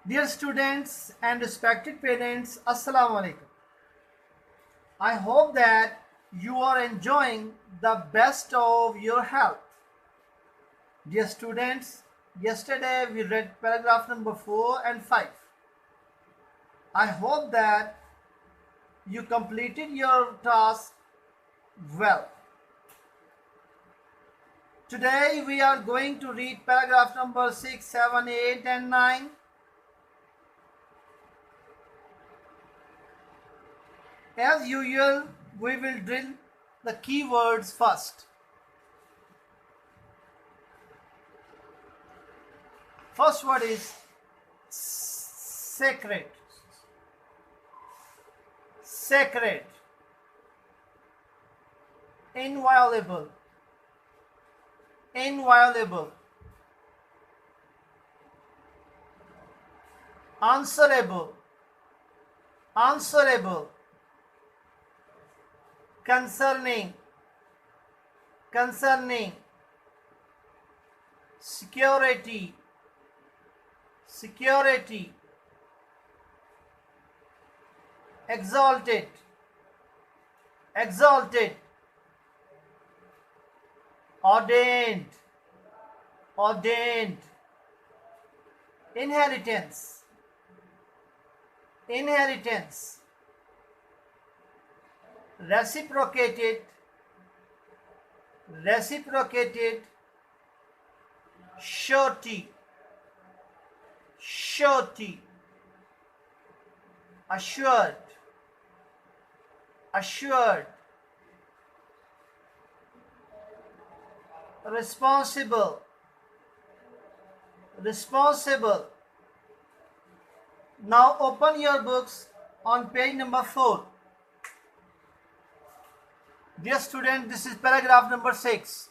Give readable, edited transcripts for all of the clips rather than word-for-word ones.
Dear students and respected parents, Assalamu alaikum. I hope that you are enjoying the best of your health. Dear students, yesterday we read paragraph number 4 and 5. I hope that you completed your task well. Today we are going to read paragraph number 6, 7, 8 and 9. As usual, we will drill the keywords first. First word is sacred. Sacred. Inviolable. Inviolable. Answerable. Answerable. Concerning. Concerning. Security. Security. Exalted. Exalted. Ordained. Ordained. Inheritance. Inheritance. Reciprocated. Reciprocated. Surety. Surety. Assured. Assured. Responsible. Responsible. Now open your books on page number 4. Dear student, this is paragraph number 6.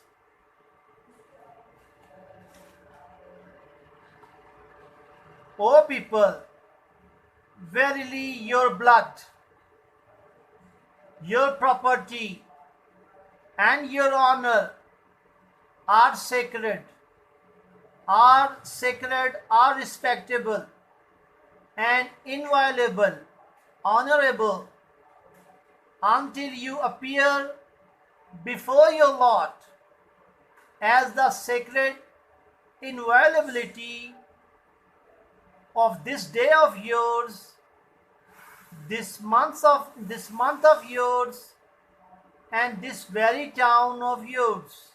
O people, verily your blood, your property, and your honor are sacred, are respectable, and inviolable, honorable, until you appear before your Lord as the sacred inviolability of this day of yours, this month of yours, and this very town of yours.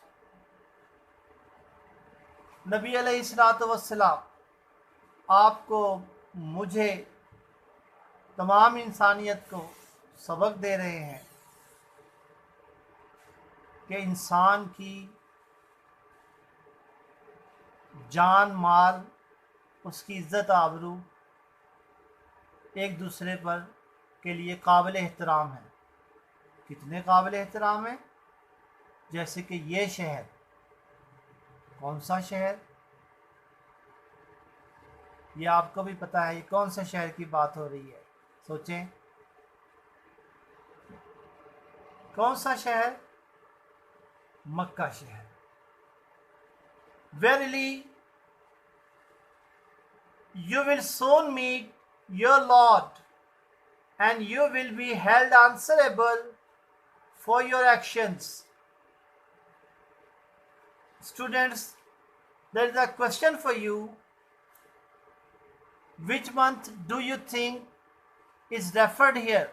नबी अलैहिस्सलातु वस्सलाम आपको, मुझे, तमाम इंसानियत को सबक दे रहे हैं कि इंसान की जान, माल, उसकी इज़्ज़त आबरू एक दूसरे पर के लिए काबिल एहतराम है। कितने काबिल एहतराम है? जैसे कि ये शहर, कौन सा शहर, ये आपको भी पता है। ये कौन सा शहर की बात हो रही है? सोचें, कौन सा शहर? मक्का शहर। Verily, you will soon meet your Lord, and you will be held answerable for your actions. Students, there is a question for you. Which month do you think is referred here?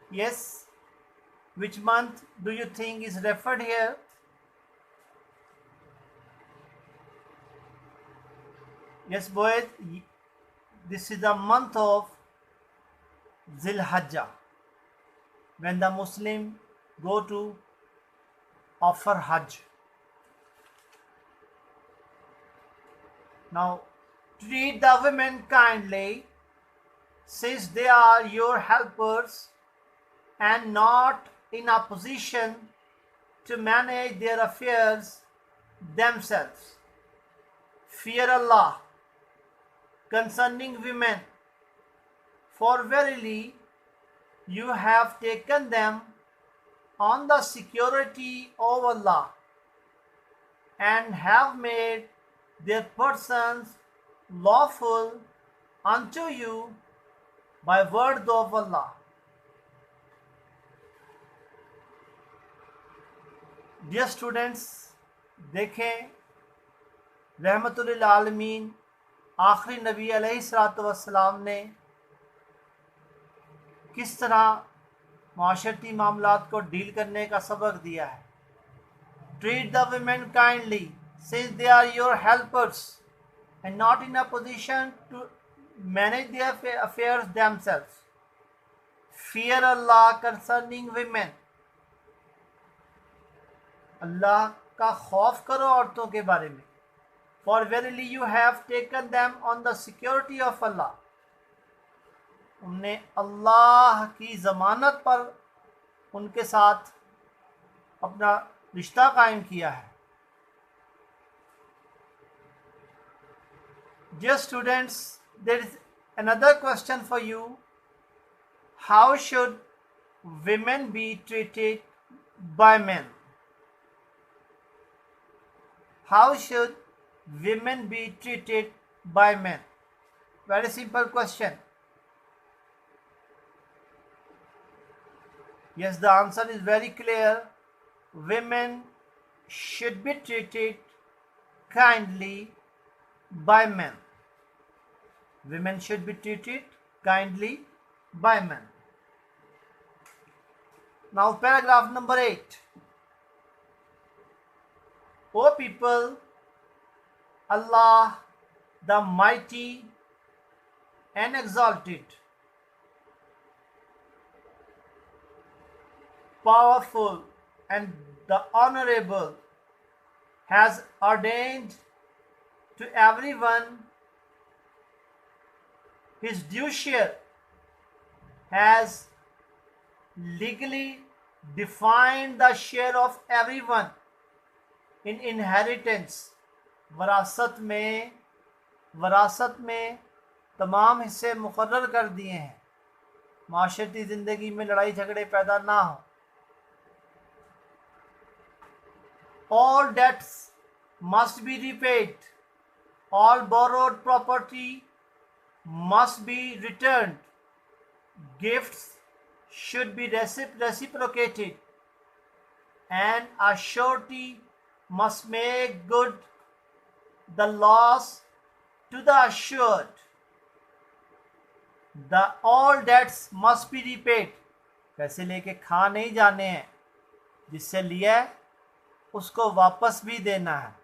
Yes, which month do you think is referred here? Yes, boys, this is the month of Zil Hajjah, when the Muslim go to offer Hajj. Now, treat the women kindly, since they are your helpers and not in a position to manage their affairs themselves. Fear Allah concerning women, for verily you have taken them on the security of Allah, and have made their persons lawful unto you by word of Allah. Dear students, देखें रहमतुल्लिल आलमीन आखिरी नबी अलैहिस्सलातु वस्सलाम ने किस तरह माशरती मामलात को deal करने का सबक दिया है. Treat the women kindly since they are your helpers and not in a position to manage their affairs themselves. Fear Allah concerning women. अल्लाह का खौफ करो औरतों के बारे में. For verily you have taken them on the security of Allah. उन्हें अल्लाह की ज़मानत पर उनके साथ अपना रिश्ता कायम किया है. Dear students, there is another question for you. How should women be treated by men? How should women be treated by men? Very simple question. Yes, the answer is very clear. Women should be treated kindly by men. Women should be treated kindly by men. Now paragraph number 8. O people, Allah the Mighty and Exalted, Powerful and the Honorable, has ordained to everyone his due share, has legally defined the share of everyone in inheritance. वरासत में तमाम हिस्से मुकर्रर कर दिए हैं, माशरती ज़िंदगी में लड़ाई झगड़े पैदा ना हो. All debts must be repaid. All borrowed property must be returned. Gifts should be reciprocated, and a surety must make good the loss to the assured. All debts must be repaid. पैसे लेके खा नहीं जाने हैं, जिससे लिया है उसको वापस भी देना है.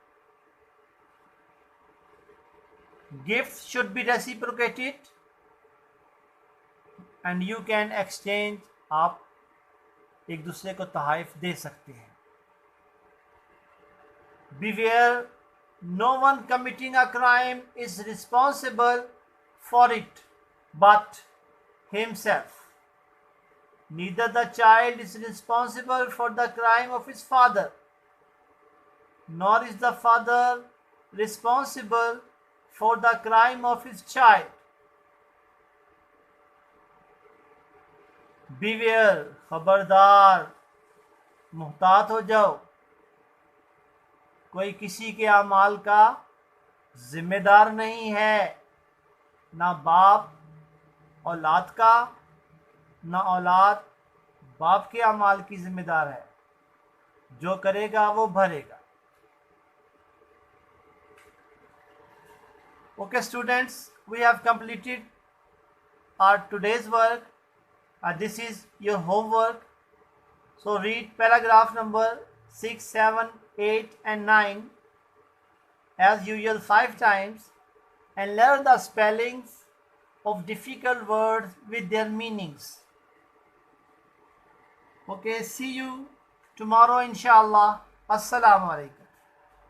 Gifts should be reciprocated and you can exchange. आप एक दूसरे को तोहफ़े दे सकते हैं. Beware, no one committing a crime is responsible for it but himself. Neither the child is responsible for the crime of his father, nor is the father responsible for the crime of his child. Beware, खबरदार, मुहतात हो जाओ. कोई किसी के अमाल का जिम्मेदार नहीं है, ना बाप औलाद का, ना औलाद बाप के अमाल की जिम्मेदार है. जो करेगा वो भरेगा. Okay students, we have completed our today's work. This is your homework. So read paragraph number 6, 7, 8 and 9 as usual 5 times and learn the spellings of difficult words with their meanings. Okay, see you tomorrow inshallah. Assalamu alaikum.